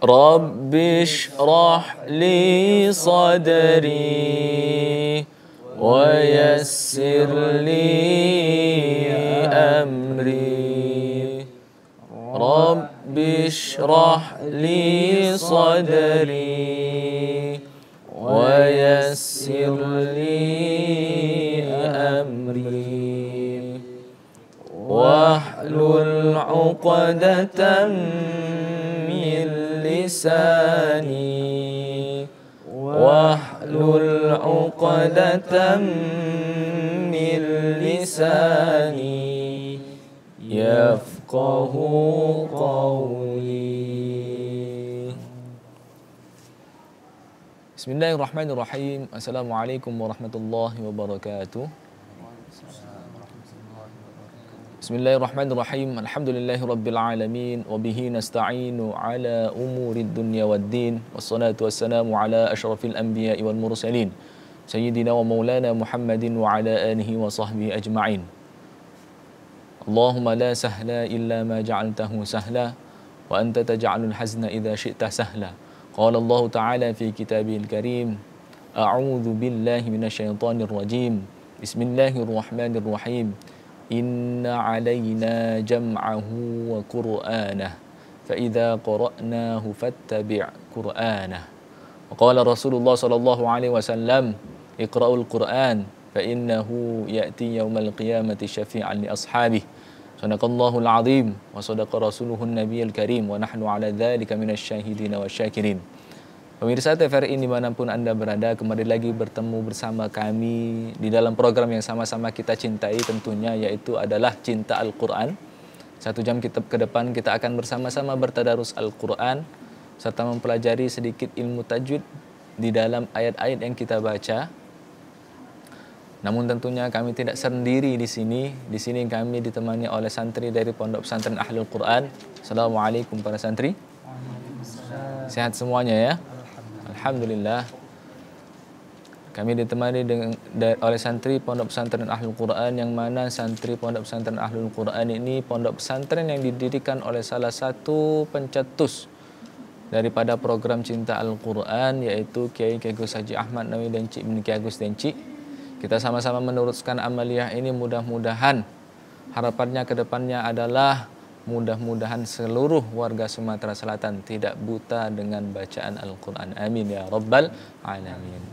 Rabbi shrah li sadri wa yassir li amri. Rabbi shrah li sadri wa yassir li amri. Wahlul 'uqdatam min lisani wahlul 'uqdatam min lisani yafqahu qawli. Bismillahirrahmanirrahim. Assalamualaikum warahmatullahi wabarakatuh. Bismillahirrahmanirrahim. Alhamdulillahirabbil alamin wa bihi nasta'inu ala umurid dunya waddin. Wassalatu wassalamu ala asyrafil anbiya'i wal mursalin. Sayyidina wa maulana Muhammadin wa ala alihi wa sahbihi ajma'in. Allahumma la sahla illa ma ja'altahu sahla wa anta taj'alul hazna idza syi'ta sahla. Qala Allah Ta'ala fi kitabihil karim. A'udzu billahi minasyaitonir rajim. Bismillahirrahmanirrahim. Inna alaina jam'ahu wa qur'anah fa idza qara'nahu fattabi' qur'anah. Wa qala Rasulullah sallallahu alaihi wasallam iqra'ul qur'an fa innahu ya'ti yaumal qiyamati syafi'an li ashabihi. Sadaqallahul azim wa sadaqa rasuluhun nabiyil karim wa nahnu ala dzalika minasy syahidin wasyakirin. Pemirsa TVRI dimanapun Anda berada, kembali lagi bertemu bersama kami di dalam program yang sama-sama kita cintai tentunya, yaitu adalah Cinta Al-Quran. 1 jam ke depan kita akan bersama-sama bertadarus Al-Quran serta mempelajari sedikit ilmu tajwid di dalam ayat-ayat yang kita baca. Namun tentunya kami tidak sendiri di sini. Di sini kami ditemani oleh santri dari Pondok Pesantren Ahlul Quran. Assalamualaikum para santri. Sehat semuanya ya? Alhamdulillah. Kami ditemani oleh santri Pondok Pesantren Ahlul Quran, yang mana santri Pondok Pesantren Ahlul Quran ini pondok pesantren yang didirikan oleh salah satu pencetus daripada program Cinta Al-Quran, yaitu Kiai Gus Haji Ahmad Nawawi Denci bin Kiai Gus Denci. Kita sama-sama meneruskan amaliyah ini, mudah-mudahan harapannya ke depannya adalah mudah-mudahan seluruh warga Sumatera Selatan tidak buta dengan bacaan Al-Quran. Amin ya Rabbal Alamin.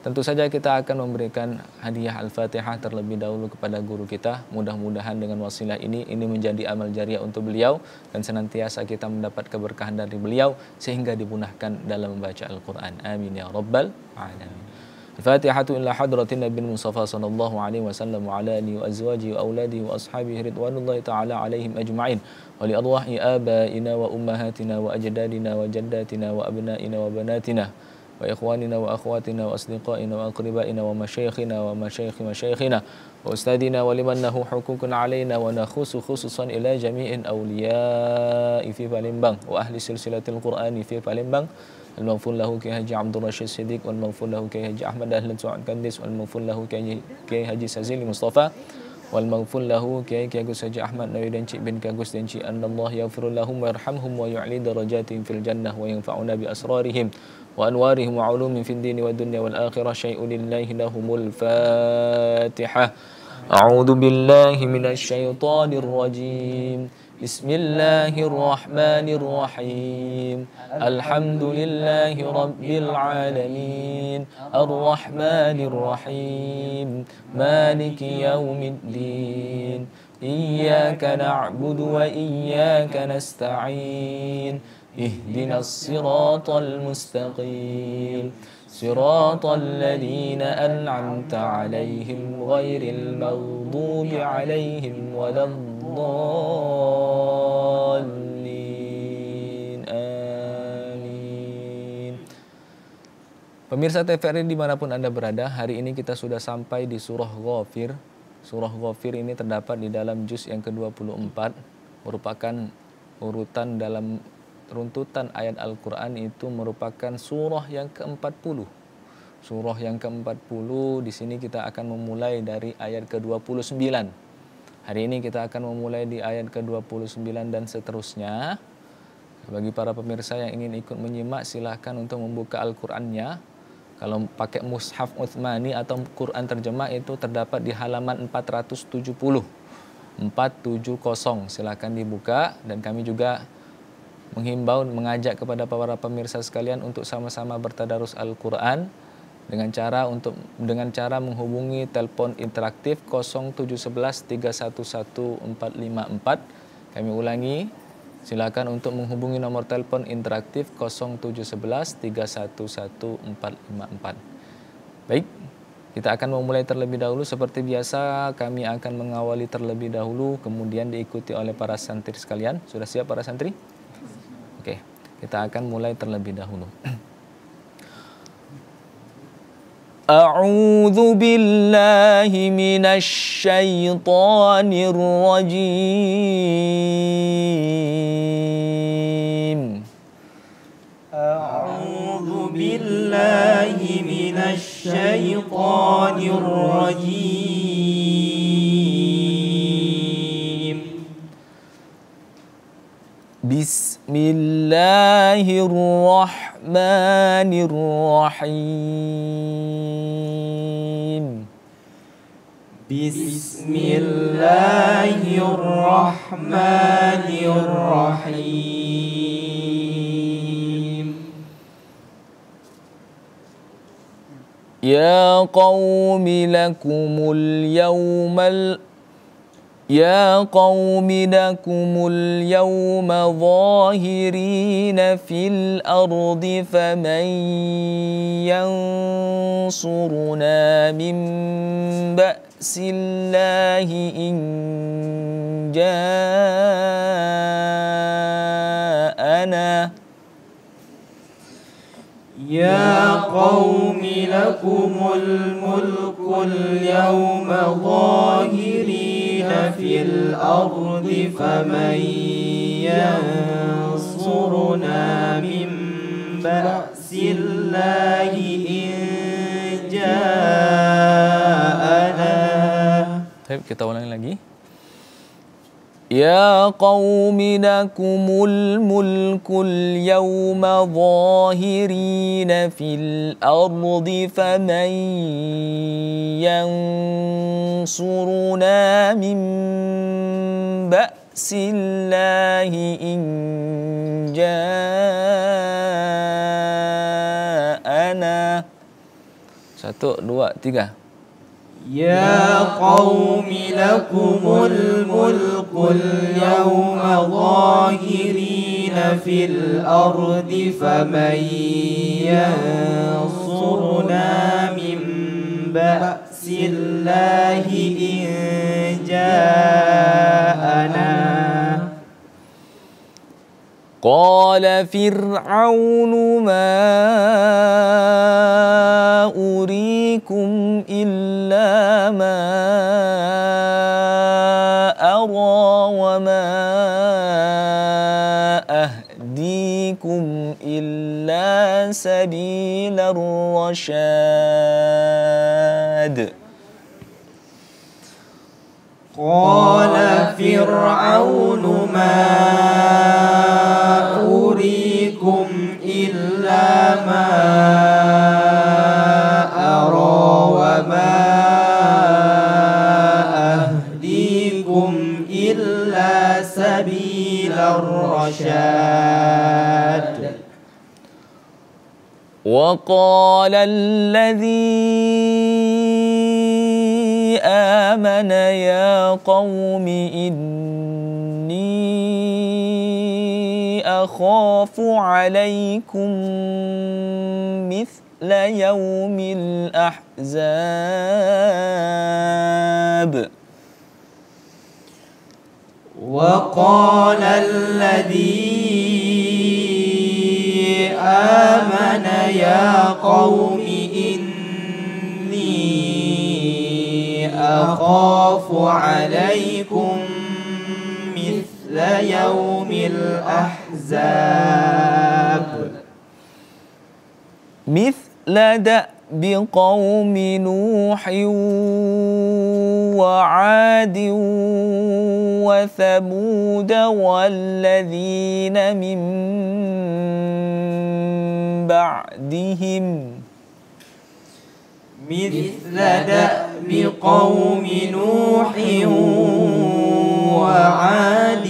Tentu saja kita akan memberikan hadiah Al-Fatihah terlebih dahulu kepada guru kita. Mudah-mudahan dengan wasilah ini menjadi amal jariah untuk beliau dan senantiasa kita mendapat keberkahan dari beliau sehingga dimudahkan dalam membaca Al-Quran. Amin ya Rabbal Alamin. Al-Fatihatu ila hadratin Nabi Mustafa sallallahu alaihi wasallam wa ala alihi wa azwajihi wa auladihi wa ashabihi ridwanullahi ta'ala alaihim ajma'in wa li arwahi abaina wa ummahatina wa ajdadina wa jaddatina wa abnaina wa banatina wa ikhwanina wa akhwatina wa asdiqaina wa aqribaina wa masyayikhina wa masyayikhi masyayikhina wa ustadina wa liman lahu hukukun alaina wa nakhusu khususan ila jami'in awliya'i fi Palembang wa ahli silsilatil Qur'ani fi Palembang. Al-maghfur lahu Kiai Haji Abdul Rashid Siddiq, wal maghfur lahu Kiai Haji Ahmad Dahlan Su'ad Kandis, wal maghfur lahu Kiai Haji Sazili Mustafa, wal maghfur lahu Kiai Gus Haji Ahmad Nawawi Denci bin Kiai Gus Denci. Annallahu yaghfiru lahum wa yarhamhum wa yu'li darajatihim fil jannah wa yanfa'una bi asrarihim wa anwarihim wa ulumihim fid dini wa dunya wal akhirah. Syai'un lillahi lahumul Fatihah. A'udzu billahi minasy syaithanir rajim. Bismillahirrahmanirrahim. Alhamdulillahi rabbil alamin. Arrahmanirrahim. Maliki yaumiddin. Iyyaka na'budu wa iyyaka nasta'in. Ihdinas siratal mustaqim. Siratal ladzina an'amta 'alaihim ghairil maghdubi 'alaihim waladdallin. Amin. Pemirsa TVRI dimanapun Anda berada, hari ini kita sudah sampai di surah Ghafir. Surah Ghafir ini terdapat di dalam juz yang ke-24, merupakan urutan dalam runtutan ayat Al-Quran, itu merupakan surah yang ke-40. Surah yang ke-40 di sini kita akan memulai dari ayat ke-29. Hari ini kita akan memulai di ayat ke-29 dan seterusnya. Bagi para pemirsa yang ingin ikut menyimak, silahkan untuk membuka Al-Qur'annya. Kalau pakai mushaf Utsmani atau Quran terjemah itu terdapat di halaman 470. 470. Silahkan dibuka, dan kami juga menghimbau, mengajak kepada para pemirsa sekalian untuk sama-sama bertadarus Al-Qur'an dengan cara menghubungi telepon interaktif 0711 311 454. Kami ulangi, silakan untuk menghubungi nomor telepon interaktif 0711 311 454. Baik, kita akan memulai terlebih dahulu. Seperti biasa, kami akan mengawali terlebih dahulu, kemudian diikuti oleh para santri sekalian. Sudah siap para santri? Oke, kita akan mulai terlebih dahulu. A'udzu billahi minasy syaithanir rajim. A'udzu billahi minasy syaithanir rajim. Bismillahirrahmanirrahim. Bismillahirrahmanirrahim. Ya qaumi lakumul yawmal zahirina fil ardi faman yansuruna min ba'sillahi in ja'ana. Ya qaumi lakumul mulkul yawma zahirina fil ardi faman yansuruna min ba'sillahi in ja'ana. Baik, kita ulangi lagi. Ya qaumi lakumul mulkul yawma zahirina fil ardi faman yansuruna min ba'sillahi in ja'ana. 1, 2, 3. Ya qaumi lakumul mulkul yawma zahirina fil ardi faman yansuruna min ba'sillahi in ja'ana. Qala Fir'aunu ma urikum illa ma ara wa ma ahdikum illa sabilar rasyad. Qala Fir'aunu ma urikum illa ma ara wa ma ahdikum illa sabilar rasyad. Wa qala alladhi amana ya qaumi inni akhafu alaykum mithla yawmil ahzab. Wa qala alladhi amana ya qaumi inni akhafu alaykum mithla yawmil ahzab. Mithla da'bi qaumi Nuhin wa 'adin وثمود والذين من بعدهم مثل دأب قوم نوح وعاد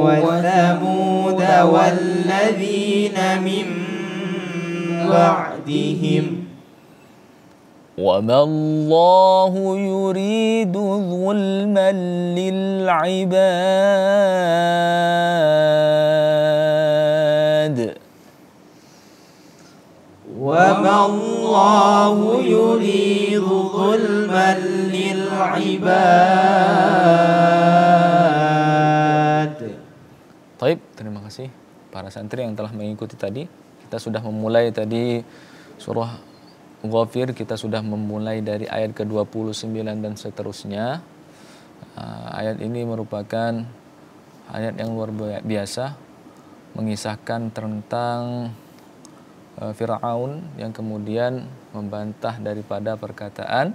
وثمود والذين من بعدهم وما الله يريد ظلما للعباد وما الله يريد ظلما للعباد. Baik, terima kasih para santri yang telah mengikuti tadi. Kita sudah memulai tadi surah Ghafir, kita sudah memulai dari ayat ke-29 dan seterusnya. Ayat ini merupakan ayat yang luar biasa, mengisahkan tentang Fir'aun yang kemudian membantah daripada perkataan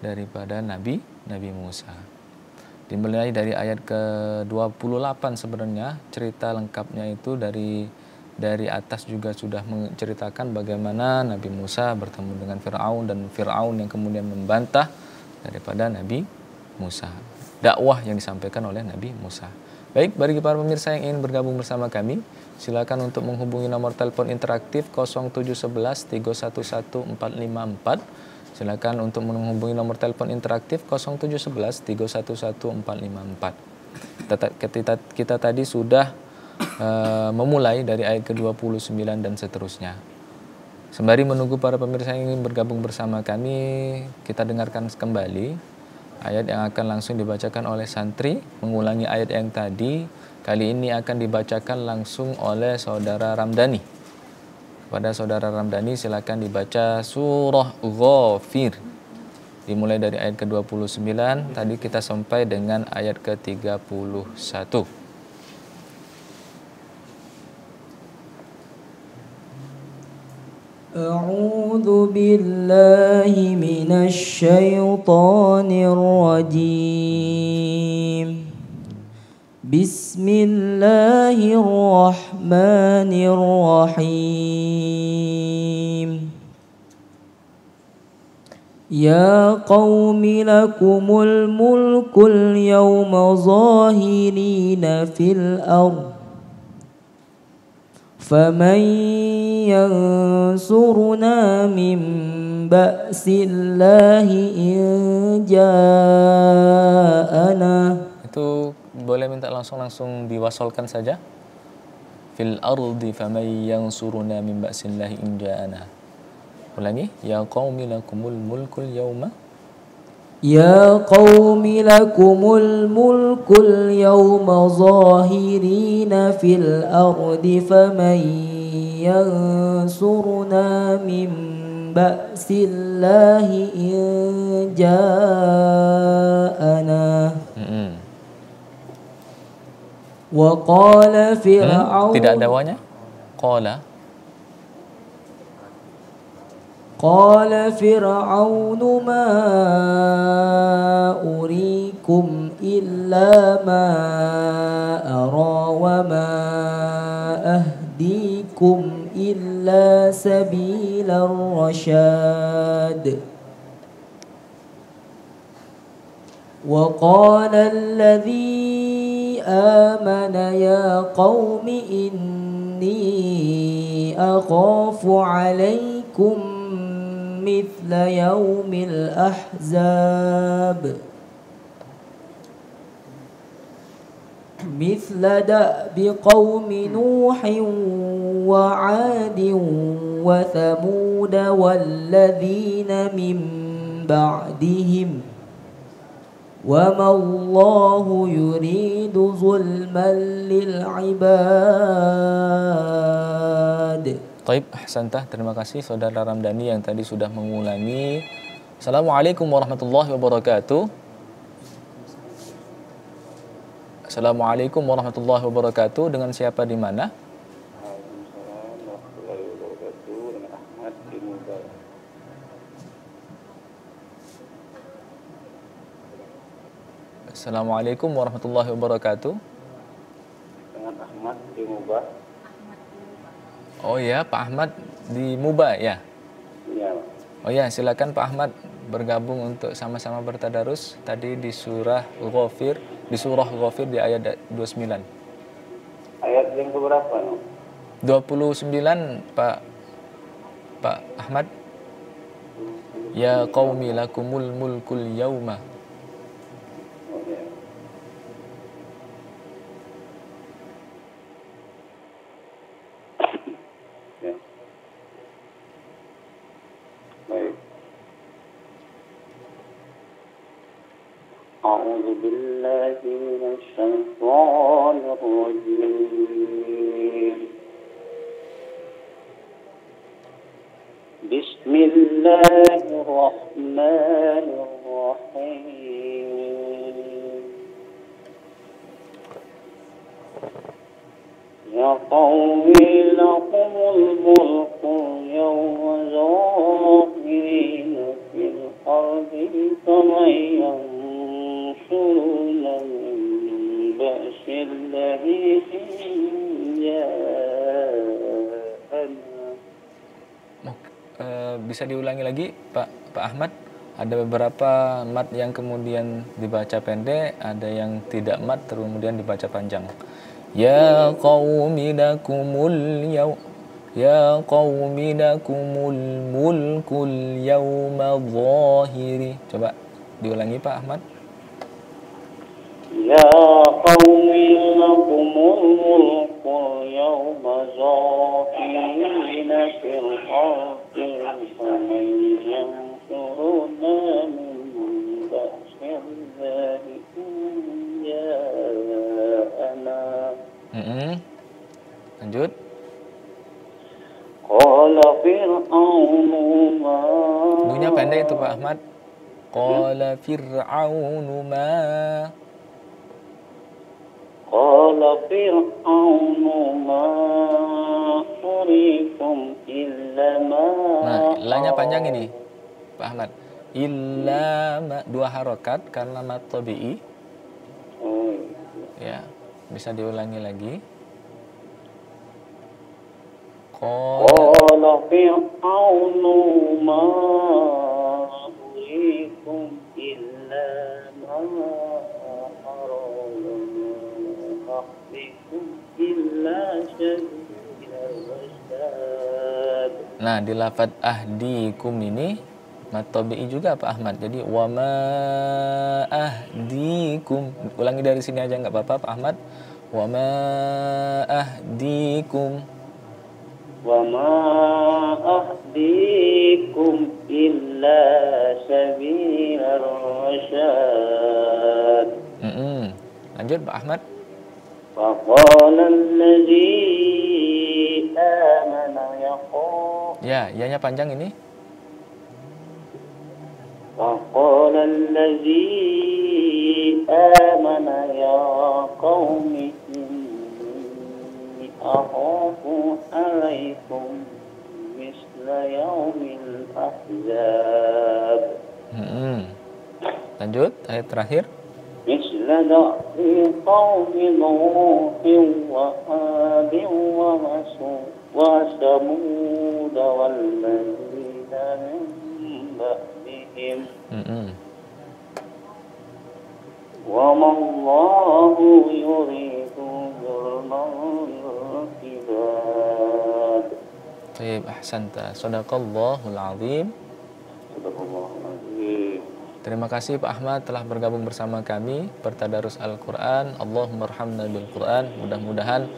daripada Nabi Musa. Dimulai dari ayat ke-28 sebenarnya, cerita lengkapnya itu dari atas juga sudah menceritakan bagaimana Nabi Musa bertemu dengan Fir'aun dan Fir'aun yang kemudian membantah daripada Nabi Musa. Dakwah yang disampaikan oleh Nabi Musa. Baik, bagi para pemirsa yang ingin bergabung bersama kami, silakan untuk menghubungi nomor telepon interaktif 0711 311 454. Silakan untuk menghubungi nomor telepon interaktif 0711 311 454. Kita tadi sudah memulai dari ayat ke-29 dan seterusnya. Sembari menunggu para pemirsa yang ingin bergabung bersama kami, kita dengarkan kembali ayat yang akan langsung dibacakan oleh santri, mengulangi ayat yang tadi. Kali ini akan dibacakan langsung oleh saudara Ramdhani. Kepada saudara Ramdhani silakan dibaca surah Ghafir. Dimulai dari ayat ke-29, tadi kita sampai dengan ayat ke-31. أعوذ بالله من الشيطان الرجيم بسم الله الرحمن الرحيم يا قوم لكم الملك اليوم ظاهرين في الأرض فمن ينصرنا من بأس الله إن جاءنا. Itu boleh minta langsung diwasolkan saja. Fil ardi faman yansuruna min ba'sillahi in ja'ana. Ulangi, ya qaumi lakumul mulkul yawma. يا قوم لكم الملك اليوم ظاهرين في الأرض فمن ينصرنا من بأس الله إن جاءنا وقال فرعون tidak ada wanya قال فرعون ما أريكم إلا ما أرى وما أهديكم إلا سبيل الرشاد وقال الذي آمن يا قوم إني أخاف عليكم مثل يوم الأحزاب مثل دأب قوم نوح وعاد وثمود والذين من بعدهم وما الله يريد ظلما للعباد. Taib, ahsantah, terima kasih saudara Ramdhani yang tadi sudah mengulangi. Assalamualaikum warahmatullahi wabarakatuh. Assalamualaikum warahmatullahi wabarakatuh. Dengan siapa di mana? Waalaikumsalam warahmatullahi wabarakatuh. Dengan Ahmad di Mubarak. Assalamualaikum warahmatullahi wabarakatuh. Dengan Ahmad di Mubah. Oh ya, Pak Ahmad di Muba ya. Iya. Oh ya, silakan Pak Ahmad bergabung untuk sama-sama bertadarus tadi di surah Ghafir, di ayat 29. Ayat yang keberapa? 29 Pak Ahmad. Ya qaumi lakumul mulkul yauma. Oh, ya. Ya. Baik. أعوذ بالله من الشيطان الرجيم بسم الله الرحمن الرحيم يا قوم لكم الملك اليوم ظاهرين في الأرض فمن ينصرنا من بأس الله إن جاءنا. Bisa diulangi lagi Pak Ahmad? Ada beberapa mat yang kemudian dibaca pendek, ada yang tidak mat kemudian dibaca panjang. Ya qaumi lakumul mulkul yawma dhahiri. Coba diulangi Pak Ahmad. يا قوم لكم الملك اليوم ظاهرين في الأرض فمن ينصرنا من بأس الله إن جاءنا. Lanjut. قال فرعون ما. Bunyinya pendek itu Pak Ahmad. Qala fir'aunu ma. قال فرعون ما أريكم إلا ما. Nah, lanya panjang ini Pak Ahmad. Illa ma, 2 harokat karena mat tabi'i. Ya, bisa diulangi lagi. قال فرعون ما أريكم إلا ما أرى أخبركم إلا سبيل الرشاد. Nah, di lafadz ahdikum ini mat tabi'i juga Pak Ahmad. Jadi wa ma ahdikum. Ulangi dari sini aja nggak apa-apa Pak Ahmad. Wa ma ahdikum. Wa ma ahdikum illa sabilar rasyad. Lanjut Pak Ahmad. Faqala alladzi amana yaqul. Ya, ianya panjang ini. Faqala alladzi amana ya qaumi inni akhafu alaikum misla yaumil ahzab. Lanjut ayat terakhir. مثل دأب قوم نوح وعاد وثمود والذين من بعدهم وما الله يريد ظلما للعباد. Baik, ahsanta. Shadaqallahul azim. Shadaqallahul azim. Terima kasih Pak Ahmad telah bergabung bersama kami bertadarus Al-Quran. Allahumma arhamna bil Quran. Mudah-mudahan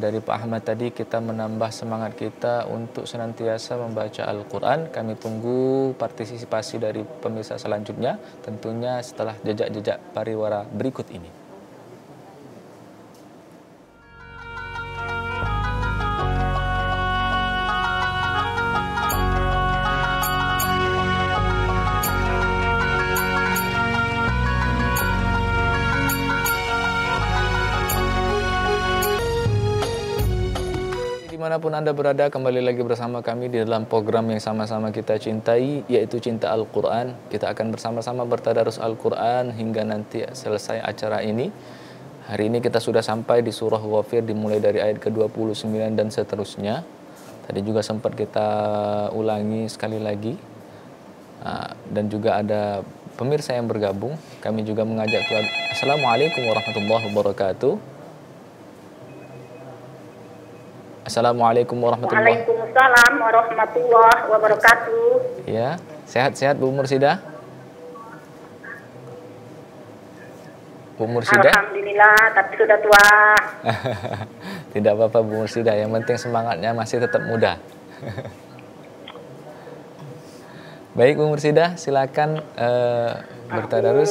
dari Pak Ahmad tadi kita menambah semangat kita untuk senantiasa membaca Al-Quran. Kami tunggu partisipasi dari pemirsa selanjutnya, tentunya setelah jejak-jejak pariwara berikut ini. dimanapun Anda berada, kembali lagi bersama kami di dalam program yang sama-sama kita cintai, yaitu Cinta Al-Quran. Kita akan bersama-sama bertadarus Al-Quran hingga nanti selesai acara ini. Hari ini kita sudah sampai di surah Ghafir, dimulai dari ayat ke-29 dan seterusnya. Tadi juga sempat kita ulangi sekali lagi. Dan juga ada pemirsa yang bergabung. Kami juga mengajak Assalamualaikum warahmatullahi wabarakatuh. Assalamualaikum warahmatullahi wabarakatuh. Waalaikumsalam warahmatullahi wabarakatuh. Ya, sehat-sehat Bu Mursidah? Bu Mursidah? Alhamdulillah, tapi sudah tua. Tidak apa-apa Bu Mursidah, yang penting semangatnya masih tetap muda. Baik Bu Mursidah, silakan bertadarus.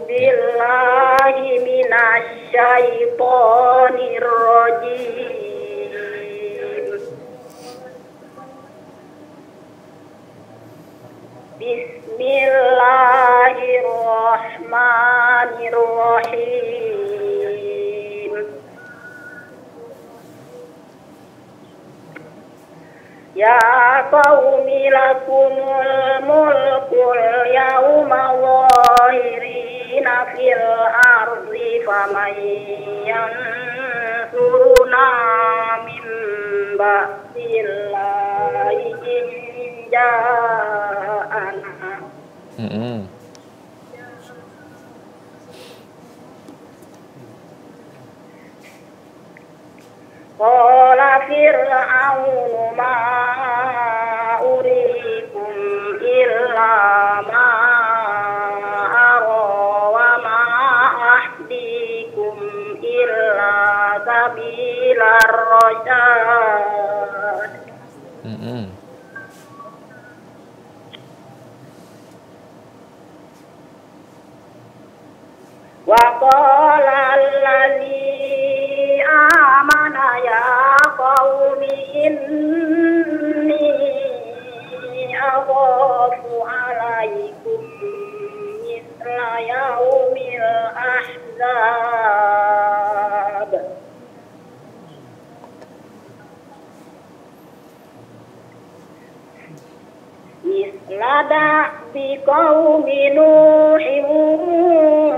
Billahi minasyaitonir rajim. Bismillahirrahmanirrahim. Ya qaumi lakumul mulkul yawma zahirina fil ardi faman yansuruna min ba'dillahi in ja'ana. Qala fir'aunu ma urikum illa ma ara wa ma ahdikum illa sabilar rasyad. Wa qala allazi amana ya qaumi inni akhafu alaikum mithla yaumil ahzab. Mislada biqaumi Nuhin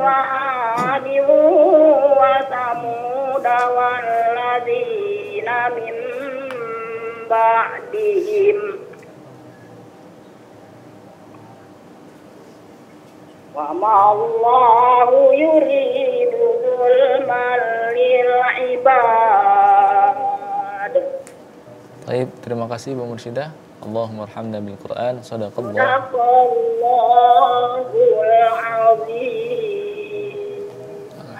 wa Adin wa Samud walladzina min ba'dihim wa ma Allahu yuridu zulman lil ibad. Baik, terima kasih Bu Mursidah. Allahumma arhamna bil Quran. Sadaqallah.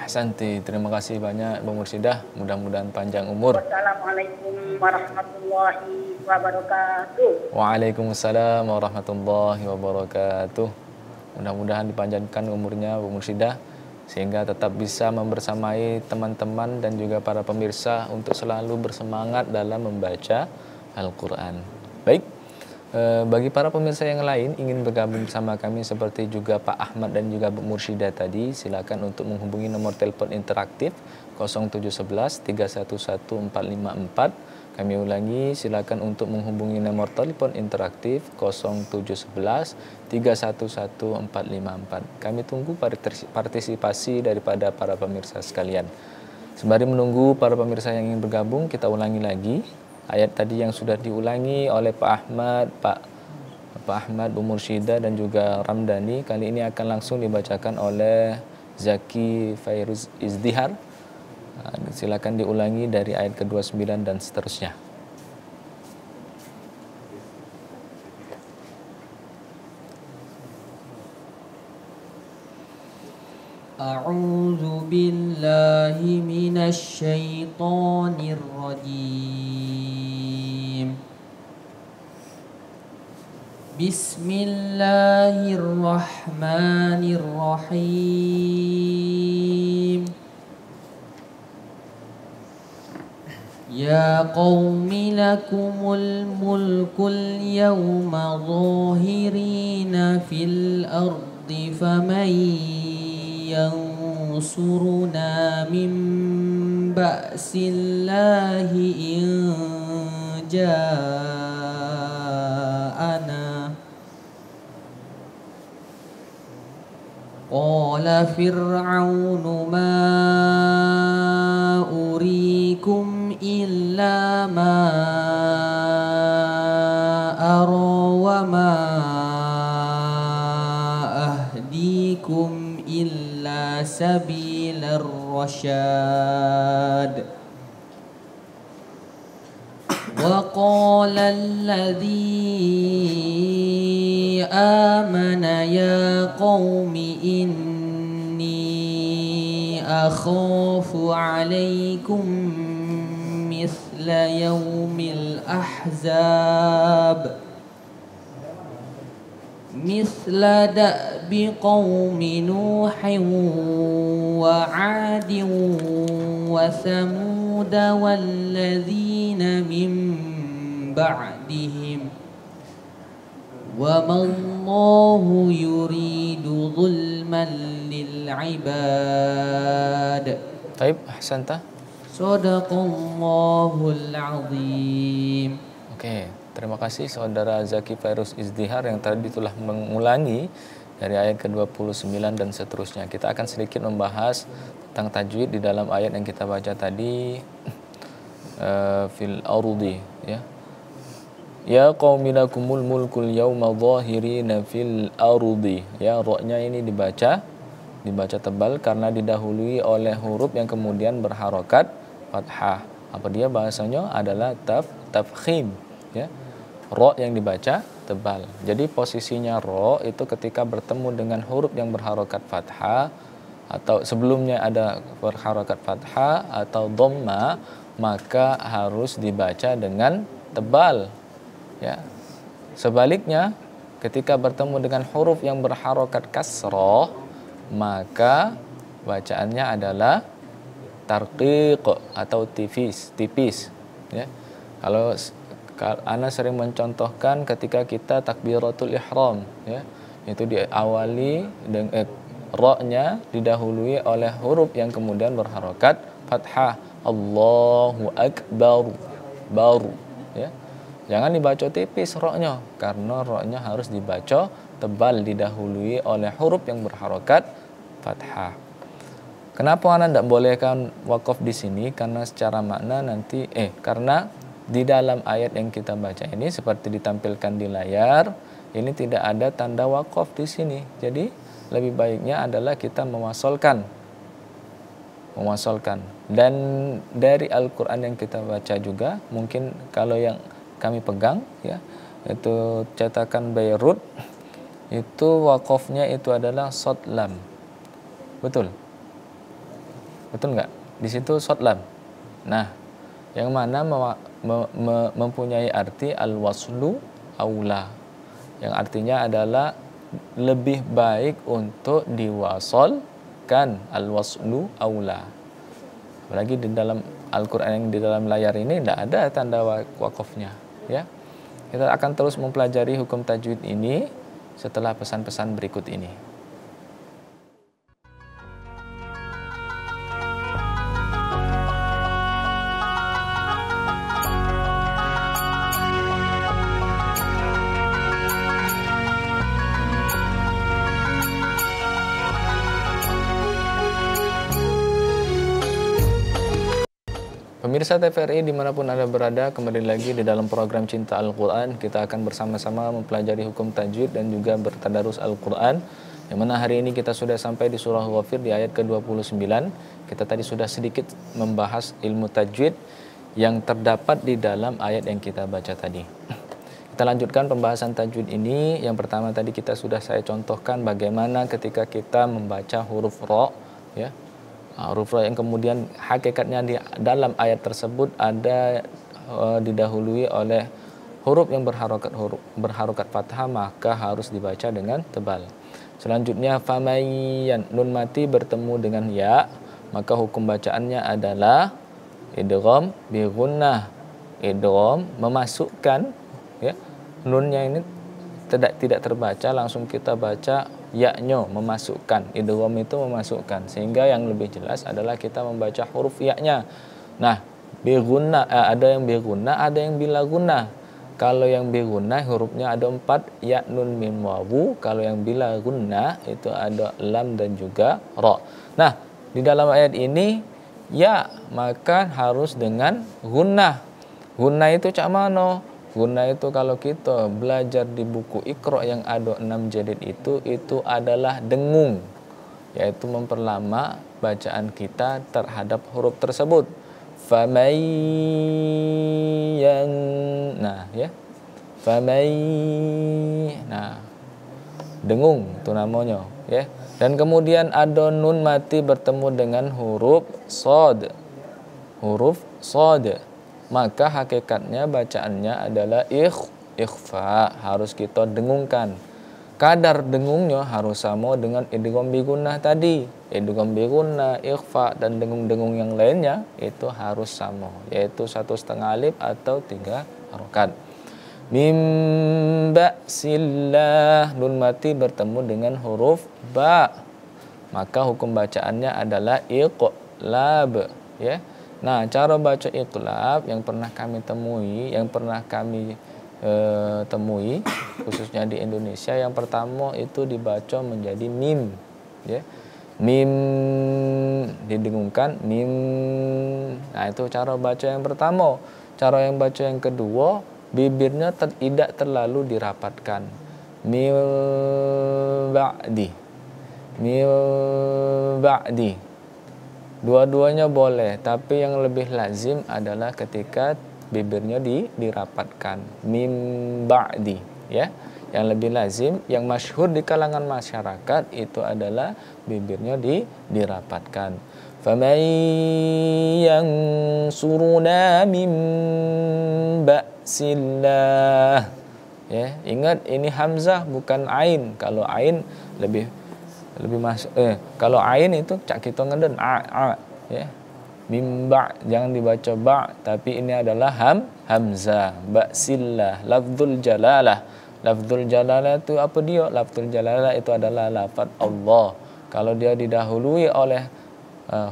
Ahsanti, terima kasih banyak Bu Mursidah. Mudah-mudahan panjang umur. Wassalamualaikum warahmatullahi wabarakatuh. Waalaikumsalam warahmatullahi wabarakatuh. Mudah-mudahan dipanjangkan umurnya Bu Mursidah, sehingga tetap bisa membersamai teman-teman dan juga para pemirsa untuk selalu bersemangat dalam membaca Al-Quran. Baik, bagi para pemirsa yang lain ingin bergabung bersama kami seperti juga Pak Ahmad dan juga Bu Mursidah tadi, silakan untuk menghubungi nomor telepon interaktif 0711 311 454. Kami ulangi, silakan untuk menghubungi nomor telepon interaktif 0711 311 454. Kami tunggu partisipasi daripada para pemirsa sekalian. Sembari menunggu para pemirsa yang ingin bergabung, kita ulangi lagi ayat tadi yang sudah diulangi oleh Pak Ahmad, Bu Mursidah dan juga Ramdhani. Kali ini akan langsung dibacakan oleh Zaki Fairuz Izdihar. Silakan diulangi dari ayat ke-29 dan seterusnya. A'udzu billahi minasy syaithanir rajim. Bismillahirrahmanirrahim. Ya qaumi lakumul mulkul yawma zahirina fil ardi faman yansuruna min ba'sillahi in جاءنا قال فرعون ما أريكم إلا ما أرى وما أهديكم إلا سبيل الرشاد وقال الذي آمن يا قوم إني أخاف عليكم مثل يوم الأحزاب مثل دأب قوم نوح وعاد وثمود والذين من بعدهم وما الله يريد ظلما للعباد. Taib, ahsanta. Sadaqallahul azim. Oke, terima kasih saudara Zaki Fairuz Izdihar yang tadi telah mengulangi dari ayat ke-29 dan seterusnya. Kita akan sedikit membahas tentang tajwid di dalam ayat yang kita baca tadi, fil ardi, ya. Ya qaumi lakumul mulkul yawma dhahirina fil ardi. Ya, ra-nya ini dibaca tebal karena didahului oleh huruf yang kemudian berharokat fathah. Apa dia bahasanya? Adalah tafkhim, ya. Ra yang dibaca tebal. Jadi posisinya ra itu ketika bertemu dengan huruf yang berharokat fathah atau sebelumnya ada berharokat fathah atau dhamma, maka harus dibaca dengan tebal, ya. Sebaliknya ketika bertemu dengan huruf yang berharokat kasrah, maka bacaannya adalah tarqiq atau tipis, ya. Kalau ana sering mencontohkan ketika kita takbiratul ihram, ya, itu diawali dengan ra-nya didahului oleh huruf yang kemudian berharokat fathah. Allahu akbar, baru, ya. Jangan dibaca tipis ra-nya, karena ra-nya harus dibaca tebal didahului oleh huruf yang berharokat fathah. Kenapa ana tidak bolehkan wakaf di sini? Karena secara makna nanti karena di dalam ayat yang kita baca ini seperti ditampilkan di layar, ini tidak ada tanda wakaf di sini. Jadi lebih baiknya adalah kita mewasolkan. Dan dari Al-Qur'an yang kita baca juga, mungkin kalau yang kami pegang, ya, itu cetakan Beirut, itu wakafnya itu adalah shad lam. Betul nggak? Di situ shad lam. Nah, yang mana mempunyai arti al-waslu aula, yang artinya adalah lebih baik untuk diwasolkan, al-waslu aula. Apalagi di dalam Al-Quran yang di dalam layar ini tidak ada tanda wakafnya, ya. Kita akan terus mempelajari hukum tajwid ini setelah pesan-pesan berikut ini. Pemirsa TVRI dimanapun Anda berada, kembali lagi di dalam program Cinta Al-Quran. Kita akan bersama-sama mempelajari hukum tajwid dan juga bertadarus Al-Quran, yang mana hari ini kita sudah sampai di surah Ghafir di ayat ke-29. Kita tadi sudah sedikit membahas ilmu tajwid yang terdapat di dalam ayat yang kita baca tadi. Kita lanjutkan pembahasan tajwid ini. Yang pertama tadi saya contohkan bagaimana ketika kita membaca huruf ra, ya. Huruf ra yang kemudian hakikatnya di dalam ayat tersebut ada didahului oleh huruf yang berharokat fathah, maka harus dibaca dengan tebal. Selanjutnya famayyan, nun mati bertemu dengan ya, maka hukum bacaannya adalah idgham bi gunnah. Idgham memasukkan, ya, nunnya ini tidak terbaca, langsung kita baca ya-nya, memasukkan. Idgham itu memasukkan, sehingga yang lebih jelas adalah kita membaca huruf ya-nya. Nah, Biguna, ada yang biguna, ada yang bila guna. Kalau yang biguna hurufnya ada 4, ya, nun, mim, wawu. Kalau yang bila guna itu ada lam dan juga ra. Nah, di dalam ayat ini ya maka harus dengan gunnah. Gunnah itu cak mano? Gunnah itu kalau kita belajar di buku Iqra yang ada 6 jilid itu adalah dengung, yaitu memperlama bacaan kita terhadap huruf tersebut. Famay yang nah ya. Famay nah dengung itu namanya ya. Dan kemudian ada nun mati bertemu dengan huruf shad. Huruf shad. Maka hakikatnya bacaannya adalah ikhfa, harus kita dengungkan. Kadar dengungnya harus sama dengan idgham bi gunnah tadi. Idgham bi gunnah, ikhfa dan dengung-dengung yang lainnya itu harus sama, yaitu 1,5 alif atau 3 harokat. Mim ba'sillah, nun mati bertemu dengan huruf ba. Maka hukum bacaannya adalah iqlab ya. Nah, cara baca iqlab yang pernah kami temui, temui khususnya di Indonesia, yang pertama itu dibaca menjadi mim ya. Mim didengungkan mim. Nah, itu cara baca yang pertama. Cara yang baca yang kedua, bibirnya tidak terlalu dirapatkan. Mil ba'di. Mil ba'di. Dua-duanya boleh, tapi yang lebih lazim adalah ketika bibirnya dirapatkan. Mim ba'di ya. Yang lebih lazim, yang masyhur di kalangan masyarakat itu adalah bibirnya dirapatkan. Faman yansuruna min ba'sillah. Ya, ingat ini hamzah bukan ain. Kalau ain lebih masuk kalau ain itu cak kita ngeden a ya. Mimba jangan dibaca ba, tapi ini adalah hamzah. Ba'sillah, lafzul jalalah. Lafzul jalalah itu apa dia? Lafzul jalalah itu adalah lafaz Allah. Kalau dia didahului oleh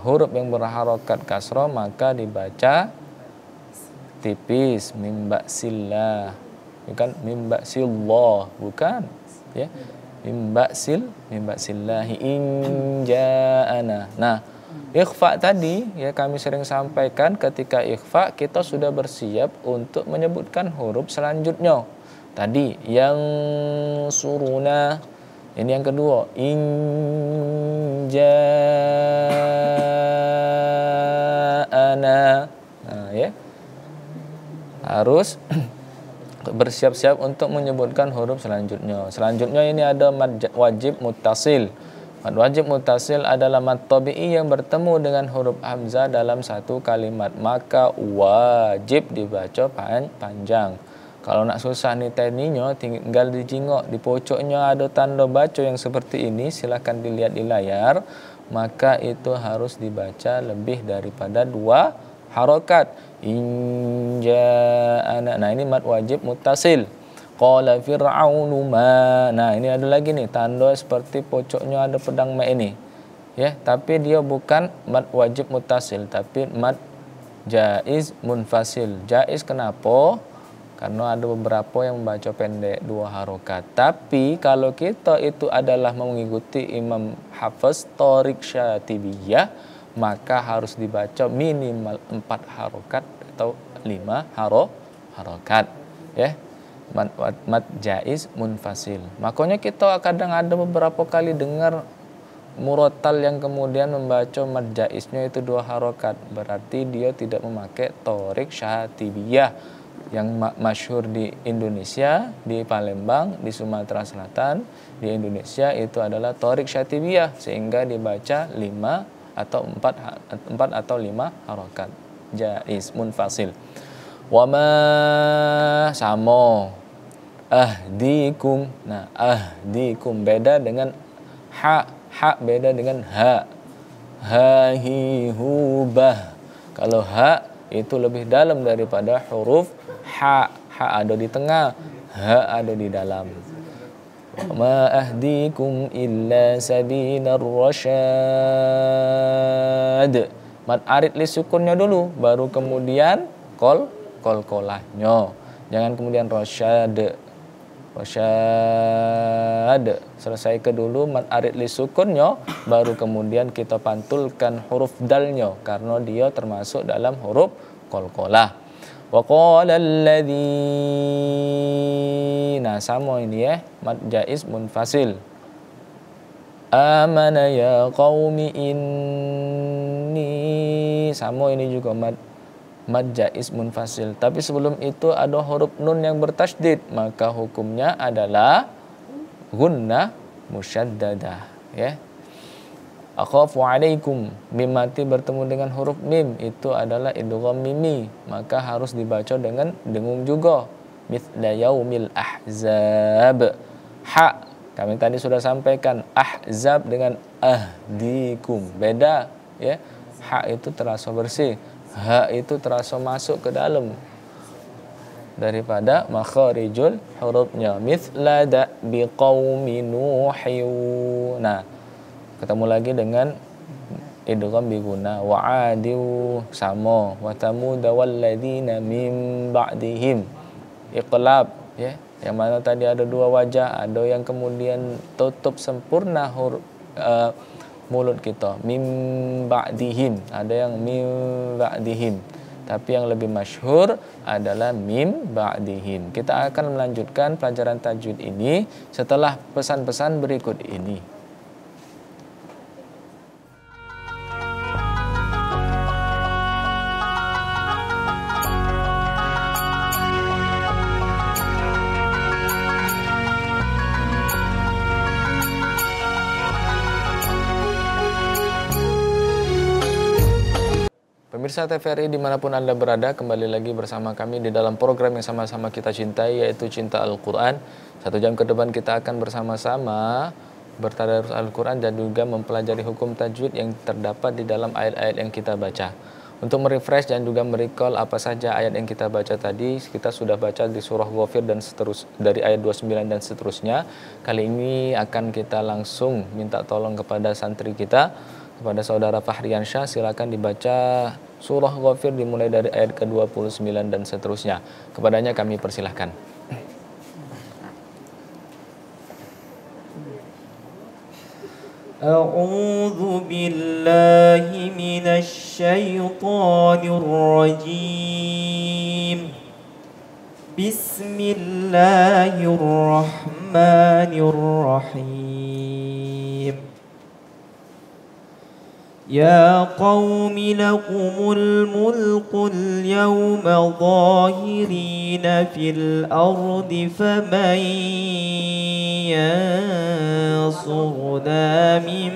huruf yang berharokat kasrah, maka dibaca tipis, mim ba'sillah. Bukan mim ba'sillah, bukan ya. Mim ba'sillahi in ja'ana. Nah, ikhfa tadi ya kami sering sampaikan, ketika ikhfa kita sudah bersiap untuk menyebutkan huruf selanjutnya. Tadi yang suruna, ini yang kedua, in ja'ana. Nah, ya. Harus bersiap-siap untuk menyebutkan huruf selanjutnya. Selanjutnya ini ada mad wajib muttasil. Mad wajib muttasil adalah mad tabi'i yang bertemu dengan huruf hamzah dalam satu kalimat, maka wajib dibaca panjang. Kalau nak susah nih tekninya, tinggal dijingok di pojoknya ada tanda baca yang seperti ini, silahkan dilihat di layar. Maka itu harus dibaca lebih daripada 2 harokat. Inja'ana. Nah, ini mad wajib muttasil. Qala fir'aunu ma. Nah, ini ada lagi nih tanda seperti pojoknya ada pedang ma ini. Ya, tapi dia bukan mad wajib muttasil, tapi mad jaiz munfasil. Jaiz kenapa? Karena ada beberapa yang membaca pendek 2 harokat. Tapi kalau kita itu adalah mengikuti Imam Hafiz Thoriq Syatibiyah, maka harus dibaca minimal 4 harokat atau 5 harokat ya. Mad jaiz munfasil. Makanya kita kadang ada beberapa kali dengar murotal yang kemudian membaca mad jaiznya itu 2 harokat, berarti dia tidak memakai Thoriq Syatibiyah. Yang masyhur di Indonesia, di Palembang, di Sumatera Selatan, di Indonesia itu adalah Thoriq Syatibiyah, sehingga dibaca 4 atau 5 harokat jaiz munfasil. Wama samo ahdikum. Nah, ahdikum beda dengan ha beda dengan ha. Ha hi hu bah. Kalau ha itu lebih dalam daripada huruf ha. Ha ada di tengah, ha ada di dalam. Ma ahdikum illa sabilar rasyad. Mad arid li sukunnya dulu, baru kemudian kolkolahnya. Jangan kemudian rosyad. Selesai ke dulu mad arid li sukunnya, baru kemudian kita pantulkan huruf dalnya karena dia termasuk dalam huruf kolkolah. Wa qala alladzi, nah sama ini ya, mad jaiz munfasil. Amana ya qaumi inni, sama ini juga mad jaiz munfasil. Tapi sebelum itu ada huruf nun yang bertasydid, maka hukumnya adalah gunnah musyaddadah ya. Akhafu alaikum, mim mati bertemu dengan huruf mim itu adalah idgham mimi, maka harus dibaca dengan dengung juga. Mithla yaumil ahzab. Ha, kami tadi sudah sampaikan ahzab dengan ahdikum beda ya. Ha itu terasa bersih, ha itu terasa masuk ke dalam daripada makharijul hurufnya. Mithla da biqaumi nuhin. Nah, ketemu lagi dengan idgham bi guna. Wa adiu sama, wa tamud walladzina min ba'dihim. Iqlab ya, yang mana tadi ada dua wajah, ada yang kemudian tutup sempurna huruf mulut kita, mim ba'dihim, ada yang mim ba'dihim. Tapi yang lebih masyhur adalah mim ba'dihim. Kita akan melanjutkan pelajaran tajwid ini setelah pesan-pesan berikut ini. Pemirsa TVRI dimanapun Anda berada, kembali lagi bersama kami di dalam program yang sama-sama kita cintai, yaitu Cinta Al-Quran. 1 jam ke depan kita akan bersama-sama bertadarus Al-Quran dan juga mempelajari hukum tajwid yang terdapat di dalam ayat-ayat yang kita baca. Untuk merefresh dan juga merecall apa saja ayat yang kita baca tadi, kita sudah baca di surah Ghafir dan dari ayat 29 dan seterusnya. Kali ini akan kita langsung minta tolong kepada santri kita, kepada saudara Fahriansyah, silakan dibaca surah Ghafir dimulai dari ayat ke-29 dan seterusnya. Kepadanya kami persilahkan. A'udzu billahi minasy syaithanir rajim. Bismillahirrahmanirrahim. يا قوم لكم الملك اليوم ظاهرين في الأرض فمن ينصرنا من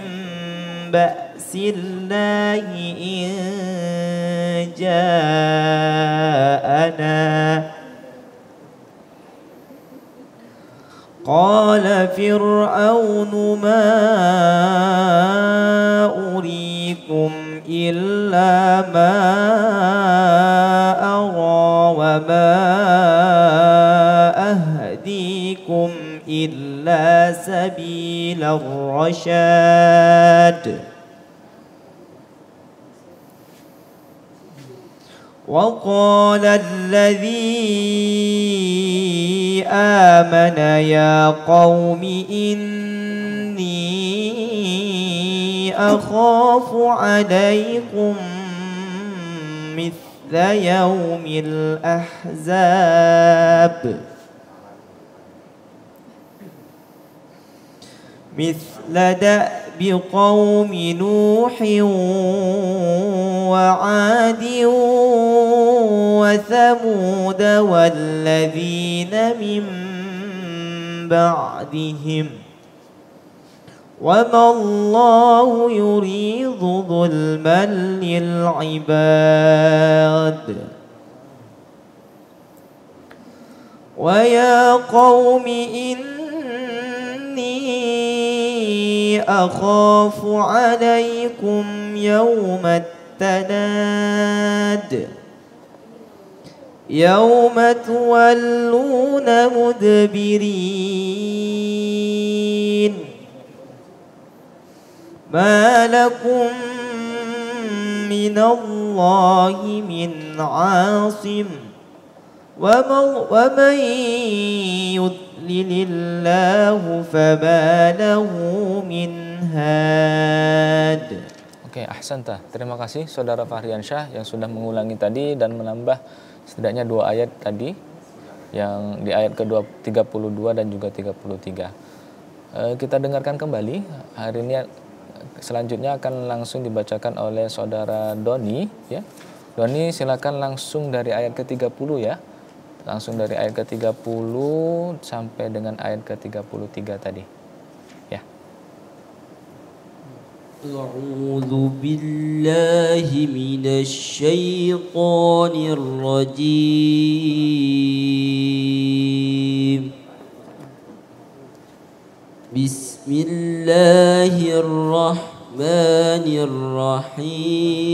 بأس الله إن جاءنا قال فرعون ما أريكم إلا ما أرى وما أهديكم إلا سبيل الرشاد وقال الذي آمن يا قوم إني أخاف عليكم مثل يوم الأحزاب مثل دأب قوم نوح وعاد وثمود والذين من بعدهم وما الله يريد ظلما للعباد ويا قوم إني أخاف عليكم يوم التناد يوم تولون مدبرين ما لكم من الله من عاصم ومن يضلل الله فما له من هاد. Oke, ahsanta. Terima kasih Saudara Fahriansyah yang sudah mengulangi tadi dan menambah setidaknya 2 ayat tadi, yang di ayat ke-32 dan juga 33. Kita dengarkan kembali. Hari ini selanjutnya akan langsung dibacakan oleh Saudara Doni, ya. Doni, silakan langsung dari ayat ke-30 ya. Langsung dari ayat ke-30 sampai dengan ayat ke-33 tadi. Ya. أعوذ بالله من الشيطان الرجيم بسم الله الرحمن الرحيم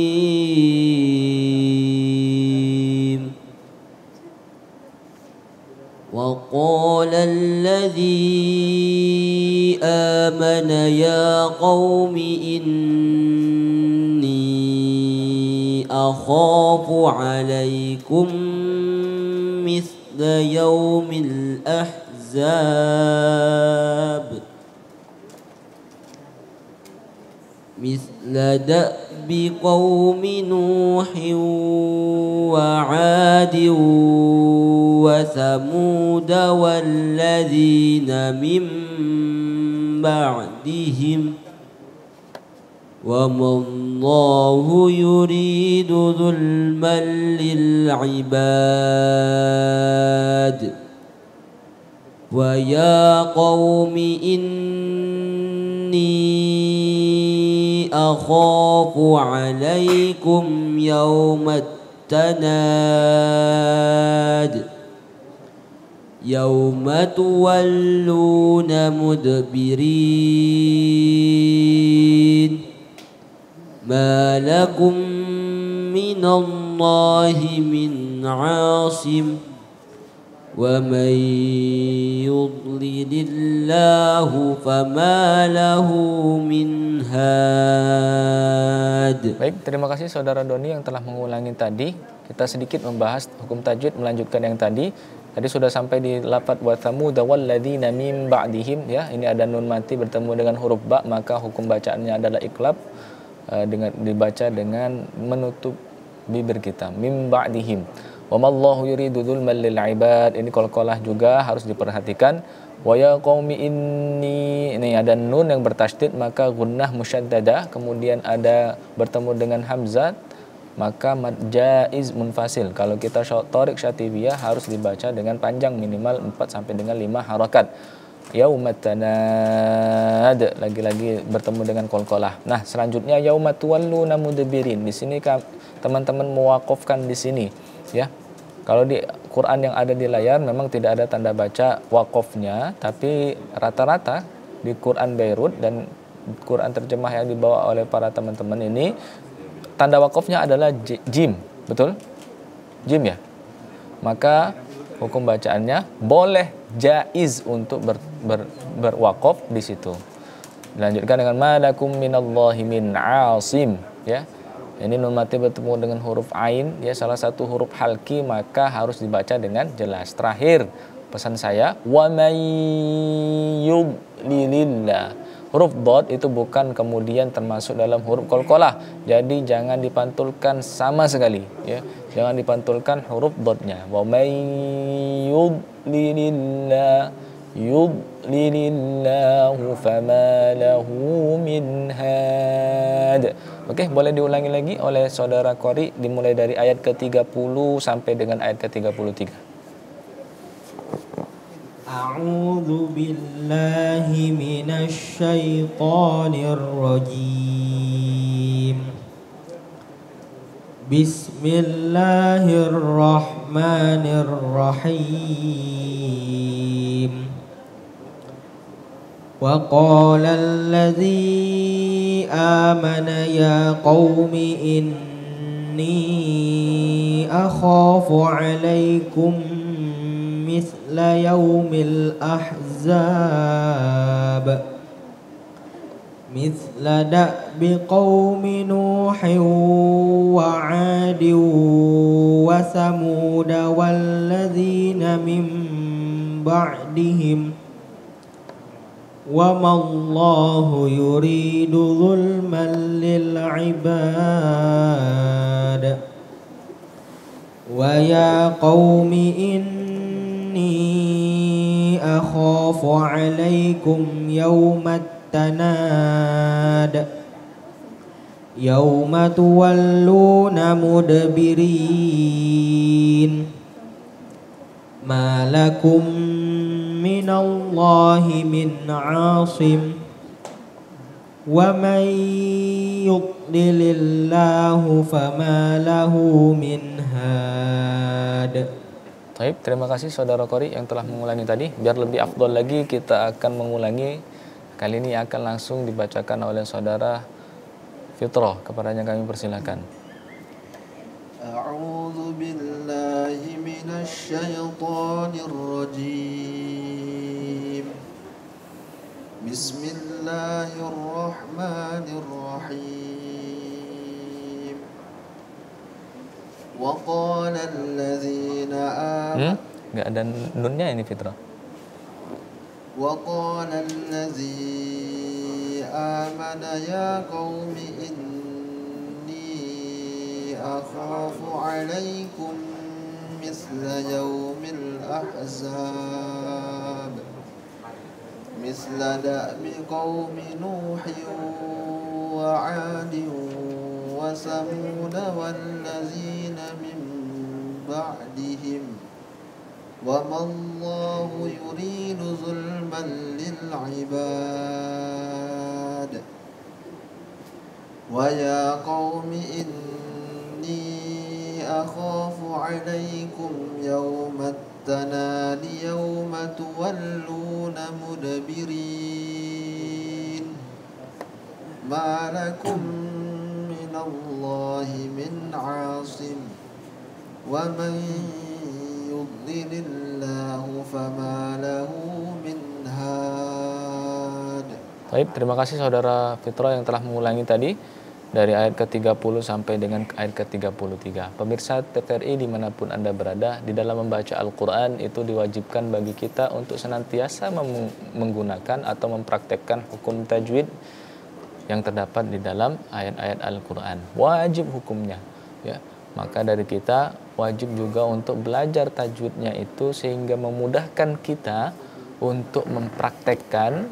وقال الذي آمن يا قوم إني أخاف عليكم مثل يوم الأحزاب مثل دأب قوم نوح وعاد وثمود والذين من بعدهم وما الله يريد ظلما للعباد ويا قوم إني أخاف عليكم يوم التناد يوم تولون مدبرين ما لكم من الله من عاصم ومن يضلل الله فما له من هاد. Baik, terima kasih Saudara Doni yang telah mengulangi tadi. Kita sedikit membahas hukum tajwid melanjutkan yang tadi. Tadi sudah sampai di lafaz wa thamud walladzina min ba'dihim, ya. Ini ada nun mati bertemu dengan huruf ba, maka hukum bacaannya adalah iqlab, dengan dibaca dengan menutup bibir kita, min ba'dihim. Wa mallahu yuridu dzulman lil ibad. Ini qalqalah juga harus diperhatikan. Wa ya qaumi inni, ini ada nun yang bertasydid maka gunnah musyaddadah, kemudian ada bertemu dengan hamzah maka mad jaiz munfasil. Kalau kita Thariq Syatibiyah harus dibaca dengan panjang minimal 4 sampai dengan 5 harakat. Yaumat tanad, lagi-lagi bertemu dengan qalqalah. Nah, selanjutnya yaumat tuwalluna mudbirin. Di sini teman-teman mewaqafkan di sini, ya. Kalau di Quran yang ada di layar memang tidak ada tanda baca waqafnya, tapi rata-rata di Quran Beirut dan Quran terjemah yang dibawa oleh para teman-teman ini tanda waqafnya adalah jim, betul? Jim, ya. Maka hukum bacaannya boleh jaiz untuk berwaqaf di situ. Dilanjutkan dengan malakum minallahi min asim, ya. Ini nun mati bertemu dengan huruf ain, ya, salah satu huruf halki, maka harus dibaca dengan jelas. Terakhir pesan saya, wa may yudlilillah. Huruf dot itu bukan kemudian termasuk dalam huruf qalqalah. Jadi jangan dipantulkan sama sekali, ya. Jangan dipantulkan huruf dotnya. Wa may yudlilillah yudlilillahu fama lahu min had. Oke, boleh diulangi lagi oleh Saudara Qori dimulai dari ayat ke-30 sampai dengan ayat ke-33. A'udzu billahi minasy syaithanir rajim. Bismillahirrahmanirrahim. وقال الذي آمن يا قوم إني أخاف عليكم مثل يوم الأحزاب مثل دأب قوم نوح وعاد وثمود والذين من بعدهم وما الله يريد ظلما للعباد ويا قوم إني أخاف عليكم يوم التناد يوم تولون مدبرين ما لكم من الله من عاصم ومن يضلل الله فما له من هاد. Baik, terima kasih saudara Qori yang telah mengulangi tadi. Biar lebih afdol lagi kita akan mengulangi. Kali ini akan langsung dibacakan oleh saudara Fitrah. Kepadanya kami persilakan. A'udzu billahi minasy syaithanir rajim. Bismillahirrahmanirrahim. Wa qala alladzina amanu Enggak ada nunnya ini Fitrah. Wa qala alladzi amana ya qaumi inni akhafu alaikum misla yaumil ahzab misla da'bi qaumi nuhin wa 'adin wa samud wallazina min ba'dihim wa mallahu yuridu zulman lil 'ibad wa ya qaumi inni akhafu 'alaykum yawmat tanadi yawma tuwalluna mudbirin ma lakum minallahi min 'asim wa man yudlilillahu fama lahu min had. Baik, terima kasih saudara Fitrah yang telah mengulangi tadi dari ayat ke-30 sampai dengan ayat ke-33. Pemirsa TVRI dimanapun Anda berada, di dalam membaca Al-Quran itu diwajibkan bagi kita untuk senantiasa menggunakan atau mempraktekkan hukum tajwid yang terdapat di dalam ayat-ayat Al-Quran. Wajib hukumnya, ya. Maka dari kita wajib juga untuk belajar tajwidnya itu sehingga memudahkan kita untuk mempraktekkan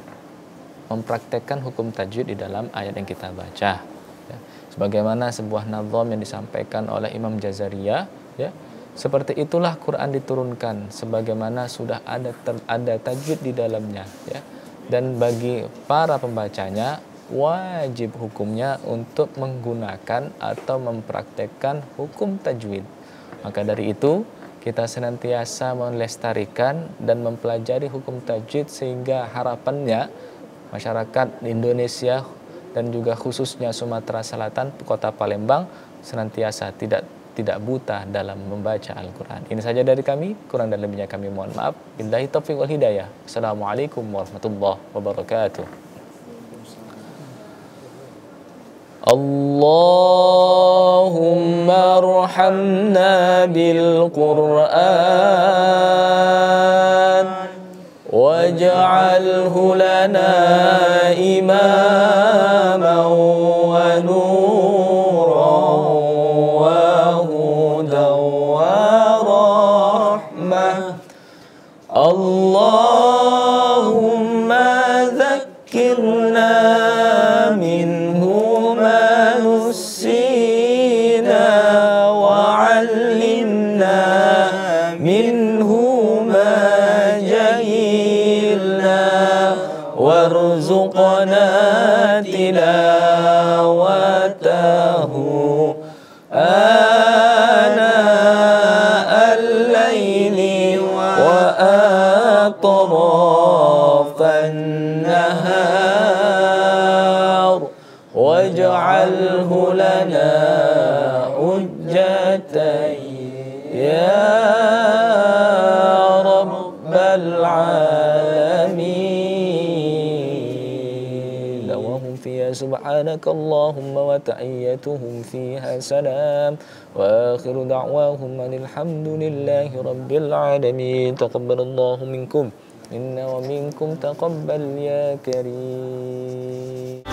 hukum tajwid di dalam ayat yang kita baca. Ya. Sebagaimana sebuah nazam yang disampaikan oleh Imam Jazariyah, ya, seperti itulah Quran diturunkan, sebagaimana sudah ada tajwid di dalamnya, ya. Dan bagi para pembacanya wajib hukumnya untuk menggunakan atau mempraktekkan hukum tajwid. Maka dari itu kita senantiasa melestarikan dan mempelajari hukum tajwid sehingga harapannya masyarakat Indonesia dan juga khususnya Sumatera Selatan, kota Palembang senantiasa tidak buta dalam membaca Al-Quran. Ini saja dari kami, kurang dan lebihnya kami mohon maaf. Billahi taufiq wal hidayah. Assalamualaikum warahmatullahi wabarakatuh. Allahumma arhamna bil Qur'an waj'alhu lana imaman wa nuran wa hudan wa rahmah. Allahumma dhakkirna minhu نسينا وعلمنا منه ما جهلنا وارزقنا تلاوته آناء الليل وأطراف النهار واجعله لنا حجة يا رب العالمين. دوام في سبحانك اللهم وتحيتهم فيها سلام وآخر دعواهم أن الحمد لله رب العالمين تقبل الله منكم منا ومنكم تقبل يا كريم